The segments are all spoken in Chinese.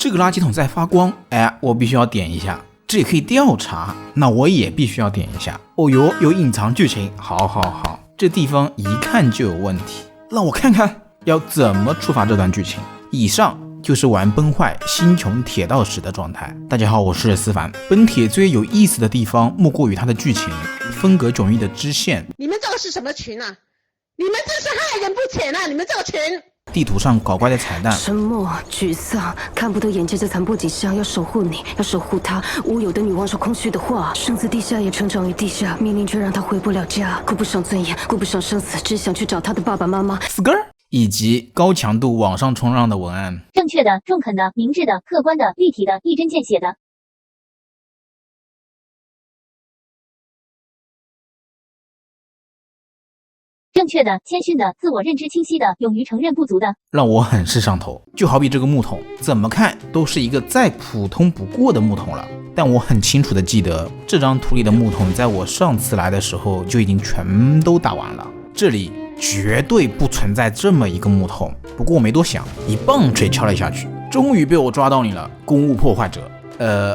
这个垃圾桶在发光，我必须要点一下。这也可以调查，那我也必须要点一下。哦哟，有隐藏剧情，好，这地方一看就有问题，让我看看要怎么触发这段剧情。以上就是玩崩坏星穹铁道时的状态。大家好，我是思凡。本帖最有意思的地方莫过于它的剧情，风格迥异的支线。你们这个是什么群啊？你们真是害人不浅啊！你们这个群。地图上搞怪的彩蛋，沉默、沮丧，看不得眼前这残破景象，要守护你，要守护他。无有的女王说空虚的话，生自地下也成长于地下，命令却让他回不了家，顾不上尊严，顾不上生死，只想去找他的爸爸妈妈。以及高强度网上冲浪的文案，正确的、中肯的、明智的、客观的、立体的、一针见血的。正确的、谦逊的、自我认知清晰的、勇于承认不足的，让我很是上头。就好比这个木桶，怎么看都是一个再普通不过的木桶了，但我很清楚的记得，这张图里的木桶在我上次来的时候就已经全都打完了，这里绝对不存在这么一个木桶。不过我没多想，一棒槌敲了下去，终于被我抓到你了，公物破坏者。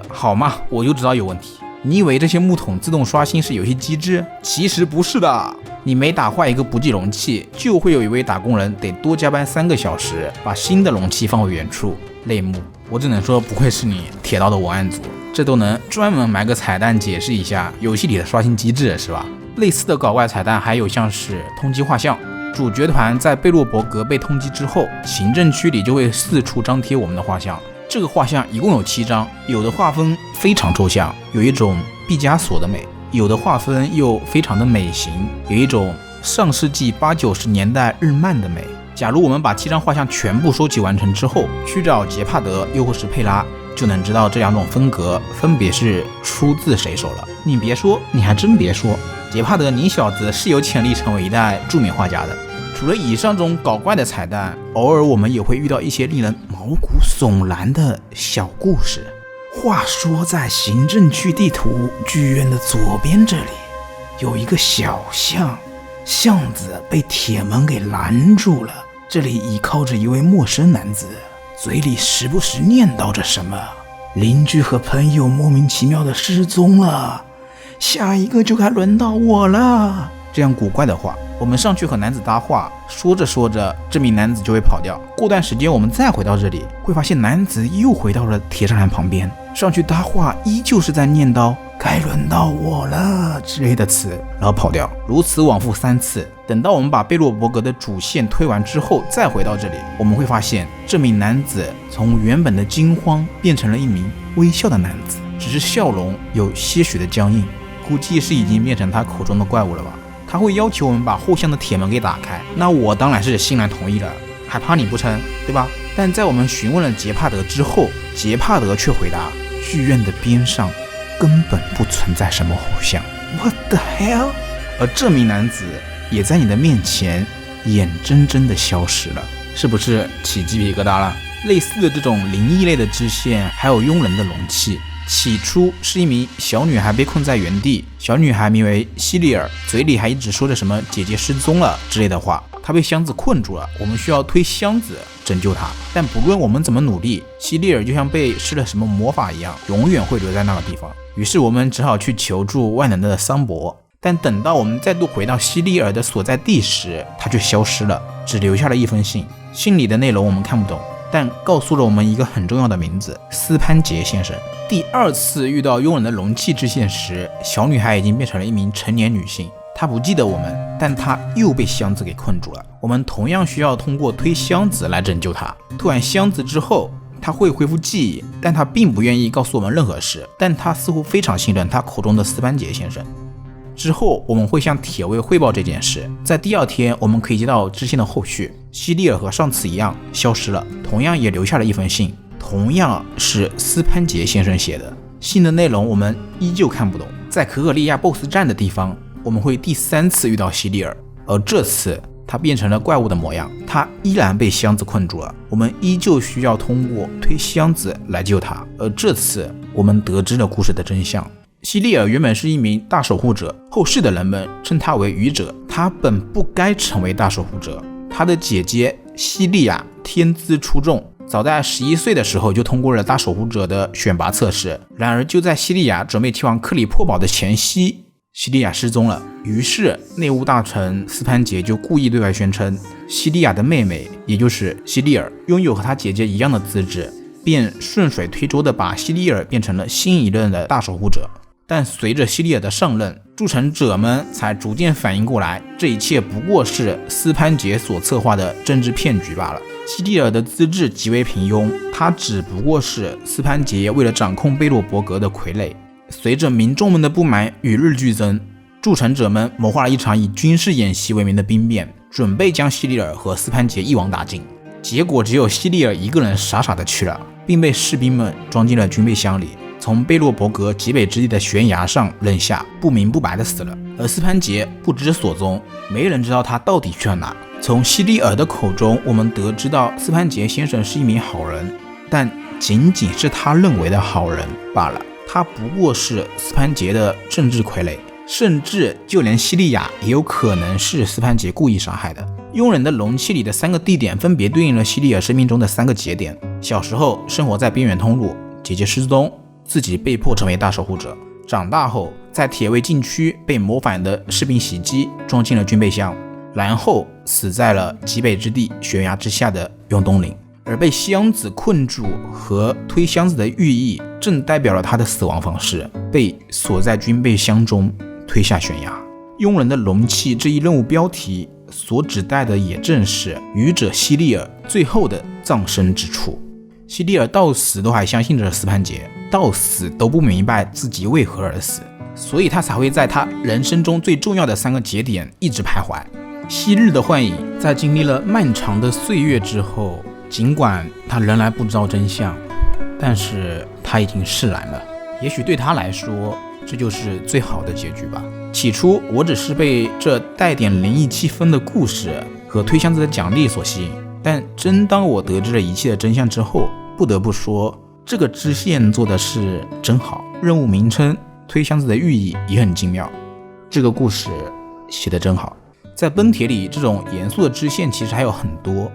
好嘛，我就知道有问题。你以为这些木桶自动刷新是游戏机制？其实不是的，你每打坏一个补给容器，就会有一位打工人得多加班3个小时，把新的容器放回原处。类目，我只能说不愧是你铁道的文案组，这都能专门埋个彩蛋解释一下游戏里的刷新机制，是吧？类似的搞怪彩蛋还有像是通缉画像，主角团在贝洛伯格被通缉之后，行政区里就会四处张贴我们的画像。这个画像一共有7张，有的画风非常抽象，有一种毕加索的美；有的画风又非常的美型，有一种上世纪80、90年代日漫的美。假如我们把7张画像全部收集完成之后，去找杰帕德又或是佩拉，就能知道这2种风格分别是出自谁手了。你别说，你还真别说，杰帕德你小子是有潜力成为一代著名画家的。除了以上这种搞怪的彩蛋，偶尔我们也会遇到一些令人毛骨悚然的小故事。话说在行政区地图剧院的左边这里有一个小巷，巷子被铁门给拦住了，这里倚靠着一位陌生男子，嘴里时不时念叨着什么。邻居和朋友莫名其妙的失踪了，下一个就该轮到我了。这样古怪的话，我们上去和男子搭话，说着说着，这名男子就会跑掉。过段时间我们再回到这里，会发现男子又回到了铁栅栏旁边，上去搭话依旧是在念叨该轮到我了之类的词，然后跑掉，如此往复3次。等到我们把贝洛伯格的主线推完之后，再回到这里，我们会发现这名男子从原本的惊慌变成了一名微笑的男子，只是笑容有些许的僵硬，估计是已经变成他口中的怪物了吧。他会要求我们把后巷的铁门给打开，那我当然是欣然同意了，还怕你不成，对吧？但在我们询问了杰帕德之后，杰帕德却回答，剧院的边上根本不存在什么后巷。 What the hell？ 而这名男子也在你的面前眼睁睁地消失了，是不是起鸡皮疙瘩了？类似的这种灵异类的支线还有佣人的容器，起初是一名小女孩被困在原地，小女孩名为西利尔，嘴里还一直说着什么姐姐失踪了之类的话。她被箱子困住了，我们需要推箱子拯救她，但不论我们怎么努力，西利尔就像被施了什么魔法一样，永远会留在那个地方。于是我们只好去求助万能的桑博，但等到我们再度回到西利尔的所在地时，她却消失了，只留下了一封信，信里的内容我们看不懂，但告诉了我们一个很重要的名字，斯潘杰先生。第2次遇到佣人的容器支线时，小女孩已经变成了一名成年女性，她不记得我们，但她又被箱子给困住了。我们同样需要通过推箱子来拯救她。推完箱子之后，她会恢复记忆，但她并不愿意告诉我们任何事，但她似乎非常信任她口中的斯潘杰先生。之后我们会向铁卫汇报这件事，在第2天我们可以接到支线的后续。西利尔和上次一样消失了，同样也留下了一封信，同样是斯潘杰先生写的。信的内容我们依旧看不懂。在可可利亚 BOSS 战的地方，我们会第3次遇到西利尔，而这次他变成了怪物的模样，他依然被箱子困住了，我们依旧需要通过推箱子来救他。而这次我们得知了故事的真相，西利尔原本是一名大守护者，后世的人们称他为愚者，他本不该成为大守护者。他的姐姐西利亚天资出众，早在11岁的时候就通过了大守护者的选拔测试。然而就在西利亚准备前往克里珀堡的前夕，西利亚失踪了。于是内务大臣斯潘杰就故意对外宣称，西利亚的妹妹也就是西利尔拥有和她姐姐一样的资质，便顺水推舟地把西利尔变成了新一任的大守护者。但随着西利尔的上任，筑城者们才逐渐反应过来，这一切不过是斯潘杰所策划的政治骗局罢了。西利尔的资质极为平庸，他只不过是斯潘杰为了掌控贝洛伯格的傀儡。随着民众们的不满与日俱增，筑城者们谋划了一场以军事演习为名的兵变，准备将西利尔和斯潘杰一网打尽。结果只有西利尔一个人傻傻的去了，并被士兵们装进了军备箱里，从贝洛伯格极北之地的悬崖上扔下，不明不白的死了。而斯潘杰不知所踪，没人知道他到底去了哪。从西利尔的口中，我们得知到斯潘杰先生是一名好人，但仅仅是他认为的好人罢了。他不过是斯潘杰的政治傀儡，甚至就连西利亚也有可能是斯潘杰故意杀害的。佣人的容器里的3个地点分别对应了西利尔生命中的3个节点：小时候生活在边缘通路，姐姐失踪，自己被迫成为大守护者；长大后在铁卫禁区被谋反的士兵袭击，装进了军备箱，然后死在了极北之地悬崖之下的永冬岭。而被箱子困住和推箱子的寓意正代表了他的死亡方式，被锁在军备箱中推下悬崖。佣人的容器这一任务标题所指代的也正是愚者西利尔最后的葬身之处。西利尔到死都还相信着斯潘杰，到死都不明白自己为何而死，所以他才会在他人生中最重要的3个节点一直徘徊。昔日的幻影在经历了漫长的岁月之后，尽管他仍然不知道真相，但是他已经释然了。也许对他来说，这就是最好的结局吧。起初我只是被这带点灵异气氛的故事和推箱子的奖励所吸引，但真当我得知了一切的真相之后，不得不说，这个支线做的是真好，任务名称推箱子的寓意也很精妙，这个故事写得真好。在崩铁里，这种严肃的支线其实还有很多，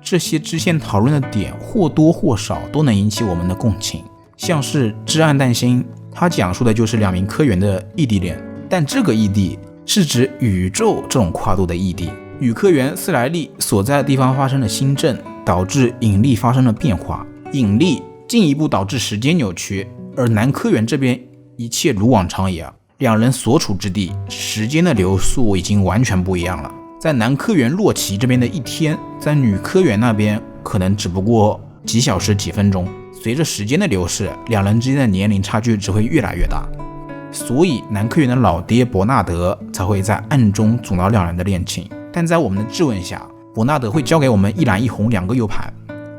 这些支线讨论的点或多或少都能引起我们的共情。像是至暗淡星，它讲述的就是2名科员的异地恋，但这个异地是指宇宙这种跨度的异地。女科员斯莱利所在的地方发生了新政，导致引力发生了变化，引力进一步导致时间扭曲。而男科员这边一切如往常一样，两人所处之地时间的流速已经完全不一样了。在男科员洛奇这边的一天，在女科员那边可能只不过几小时几分钟。随着时间的流逝，两人之间的年龄差距只会越来越大，所以男科员的老爹伯纳德才会在暗中阻挠两人的恋情。但在我们的质问下，伯纳德会交给我们一蓝一红2个 U 盘，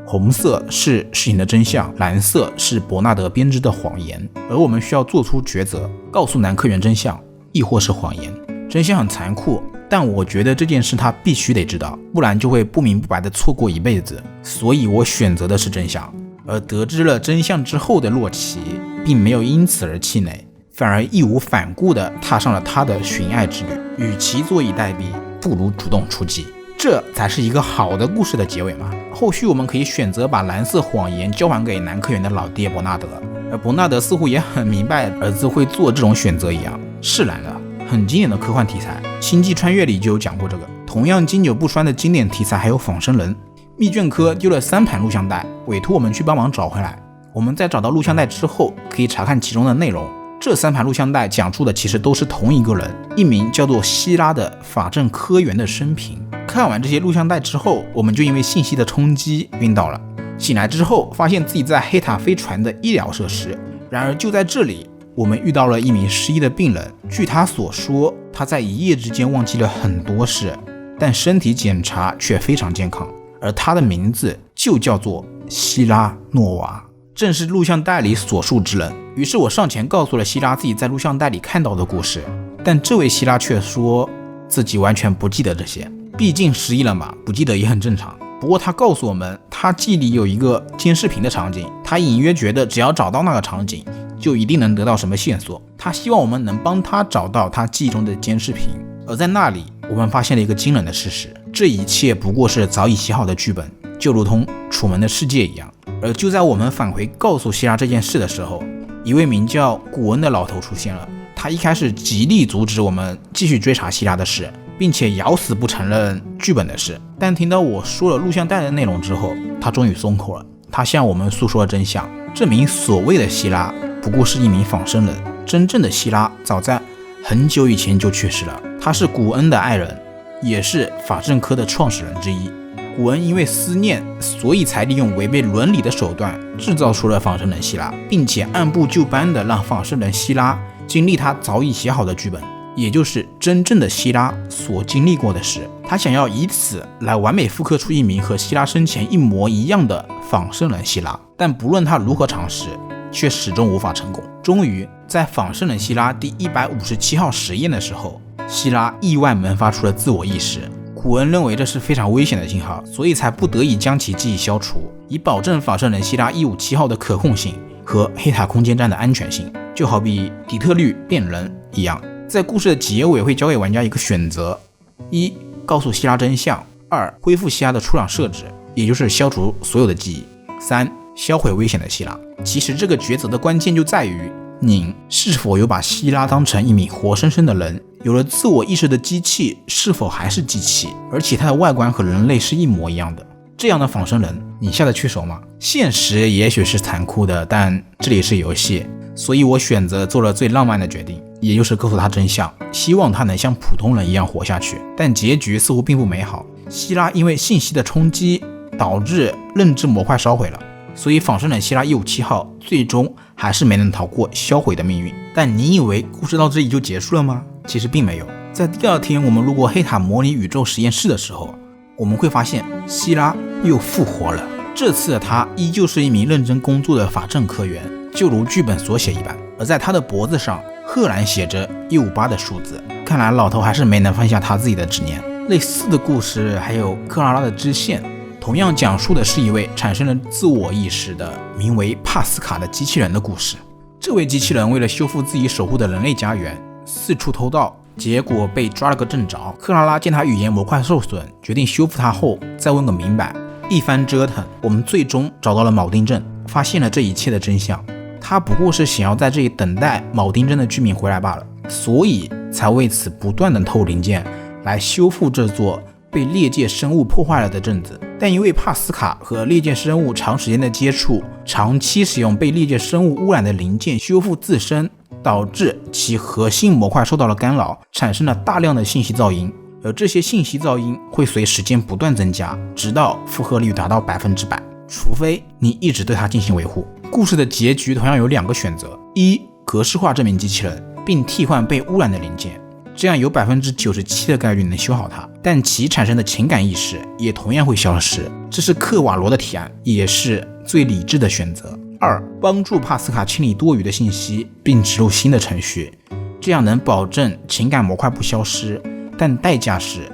红色是事情的真相，蓝色是伯纳德编织的谎言，而我们需要做出抉择，告诉男科员真相，亦或是谎言。真相很残酷，但我觉得这件事他必须得知道，不然就会不明不白地错过一辈子。所以我选择的是真相。而得知了真相之后的洛奇并没有因此而气馁，反而义无反顾地踏上了他的寻爱之旅。与其坐以待毙，不如主动出击，这才是一个好的故事的结尾嘛。后续我们可以选择把蓝色谎言交还给男科员的老爹伯纳德，而伯纳德似乎也很明白儿子会做这种选择一样，释然了。很经典的科幻题材，星际穿越里就有讲过这个。同样经久不衰的经典题材还有仿生人。密卷科丢了3盘录像带，委托我们去帮忙找回来。我们在找到录像带之后，可以查看其中的内容。这3盘录像带讲述的其实都是同一个人，一名叫做希拉的法政科员的生平。看完这些录像带之后，我们就因为信息的冲击晕倒了。醒来之后，发现自己在黑塔飞船的医疗设施。然而就在这里，我们遇到了一名失忆的病人。据他所说，他在一夜之间忘记了很多事，但身体检查却非常健康。而他的名字就叫做希拉诺娃，正是录像带里所述之人。于是我上前告诉了希拉自己在录像带里看到的故事，但这位希拉却说自己完全不记得这些，毕竟失忆了嘛，不记得也很正常。不过他告诉我们，他记忆里有一个监视屏的场景，他隐约觉得只要找到那个场景，就一定能得到什么线索。他希望我们能帮他找到他记忆中的监视屏。而在那里，我们发现了一个惊人的事实，这一切不过是早已写好的剧本，就如同楚门的世界一样。而就在我们返回告诉希拉这件事的时候，一位名叫古恩的老头出现了。他一开始极力阻止我们继续追查希拉的事，并且咬死不承认剧本的事。但听到我说了录像带的内容之后，他终于松口了。他向我们诉说了真相，这名所谓的希拉不过是一名仿生人，真正的希拉早在很久以前就去世了。他是古恩的爱人，也是法政科的创始人之一。古恩因为思念，所以才利用违背伦理的手段制造出了仿生人希拉，并且按部就班的让仿生人希拉经历他早已写好的剧本，也就是真正的希拉所经历过的事。他想要以此来完美复刻出一名和希拉生前一模一样的仿生人希拉，但不论他如何尝试，却始终无法成功。终于在仿生人希拉第157号实验的时候，希拉意外萌发出了自我意识。古恩认为这是非常危险的信号，所以才不得已将其记忆消除，以保证仿生人希拉157号的可控性和黑塔空间站的安全性。就好比底特律变人一样，在故事的结尾会交给玩家一个选择：一、告诉希拉真相；二、恢复希拉的出厂设置，也就是消除所有的记忆；三、销毁危险的希拉。其实这个抉择的关键就在于您是否有把希拉当成一名活生生的人，有了自我意识的机器是否还是机器，而且它的外观和人类是一模一样的。这样的仿生人你下得去手吗？现实也许是残酷的，但这里是游戏，所以我选择做了最浪漫的决定，也就是告诉他真相，希望他能像普通人一样活下去。但结局似乎并不美好，希拉因为信息的冲击导致认知模块烧毁了，所以仿生人希拉157号最终还是没能逃过销毁的命运。但你以为故事到这里就结束了吗？其实并没有。在第二天我们路过黑塔模拟宇宙实验室的时候，我们会发现希拉又复活了。这次的他依旧是一名认真工作的法政科员，就如剧本所写一般。而在他的脖子上赫然写着158的数字，看来老头还是没能放下他自己的执念。类似的故事还有克拉拉的支线，同样讲述的是一位产生了自我意识的名为帕斯卡的机器人的故事。这位机器人为了修复自己守护的人类家园，四处偷盗，结果被抓了个正着。克拉拉见他语言模块受损，决定修复他后再问个明白。一番折腾，我们最终找到了铆钉镇，发现了这一切的真相。他不过是想要在这里等待铆钉镇的居民回来罢了，所以才为此不断的偷零件来修复这座被猎界生物破坏了的镇子。但因为帕斯卡和猎界生物长时间的接触，长期使用被猎界生物污染的零件修复自身，导致其核心模块受到了干扰，产生了大量的信息噪音。而这些信息噪音会随时间不断增加，直到负荷率达到100%，除非你一直对它进行维护。故事的结局同样有两个选择：一、格式化这名机器人，并替换被污染的零件，这样有97%的概率能修好它，但其产生的情感意识也同样会消失。这是克瓦罗的提案，也是最理智的选择。二、帮助帕斯卡清理多余的信息，并植入新的程序，这样能保证情感模块不消失，但代价是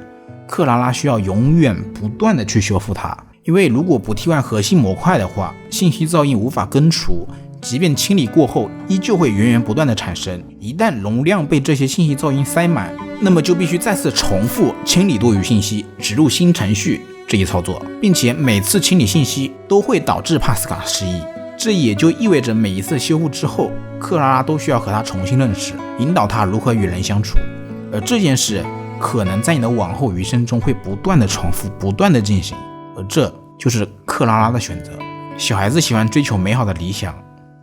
克拉拉需要永远不断的去修复它，因为如果不替换核心模块的话，信息噪音无法根除，即便清理过后依旧会源源不断的产生。一旦容量被这些信息噪音塞满，那么就必须再次重复清理多余信息，植入新程序这一操作，并且每次清理信息都会导致帕斯卡失忆。这也就意味着每一次修复之后，克拉拉都需要和他重新认识，引导他如何与人相处。而这件事可能在你的往后余生中会不断的重复，不断的进行，而这就是克拉拉的选择。小孩子喜欢追求美好的理想，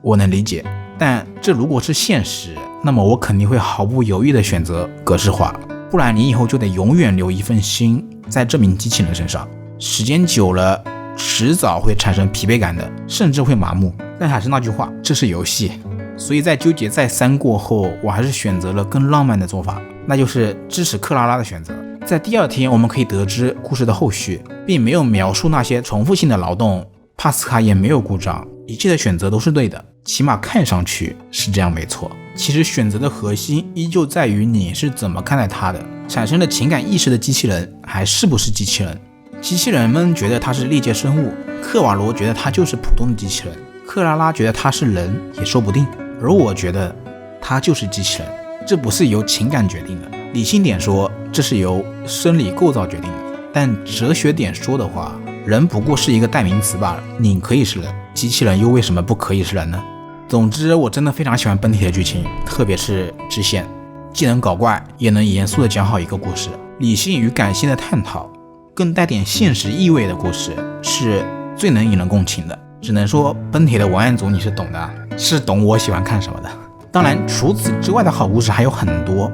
我能理解，但这如果是现实，那么我肯定会毫不犹豫的选择格式化，不然你以后就得永远留一份心在这名机器人身上，时间久了迟早会产生疲惫感的，甚至会麻木。但还是那句话，这是游戏，所以在纠结再三过后，我还是选择了更浪漫的做法，那就是支持克拉拉的选择。在第二天我们可以得知故事的后续，并没有描述那些重复性的劳动，帕斯卡也没有故障，一切的选择都是对的，起码看上去是这样没错。其实选择的核心依旧在于你是怎么看待它的，产生了情感意识的机器人还是不是机器人。机器人们觉得它是猎界生物，克瓦罗觉得它就是普通的机器人，克拉拉觉得它是人也说不定，而我觉得它就是机器人。这不是由情感决定的，理性点说，这是由生理构造决定的。但哲学点说的话，人不过是一个代名词罢了。你可以是人，机器人又为什么不可以是人呢？总之，我真的非常喜欢本体的剧情，特别是支线，既能搞怪，也能严肃地讲好一个故事。理性与感性的探讨，更带点现实意味的故事，是最能引人共情的。只能说本体的文案组你是懂的，是懂我喜欢看什么的。当然，除此之外的好故事还有很多，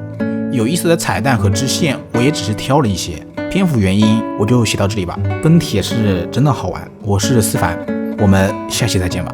有意思的彩蛋和支线，我也只是挑了一些。篇幅原因，我就写到这里吧。本体也是真的好玩。我是思凡，我们下期再见吧。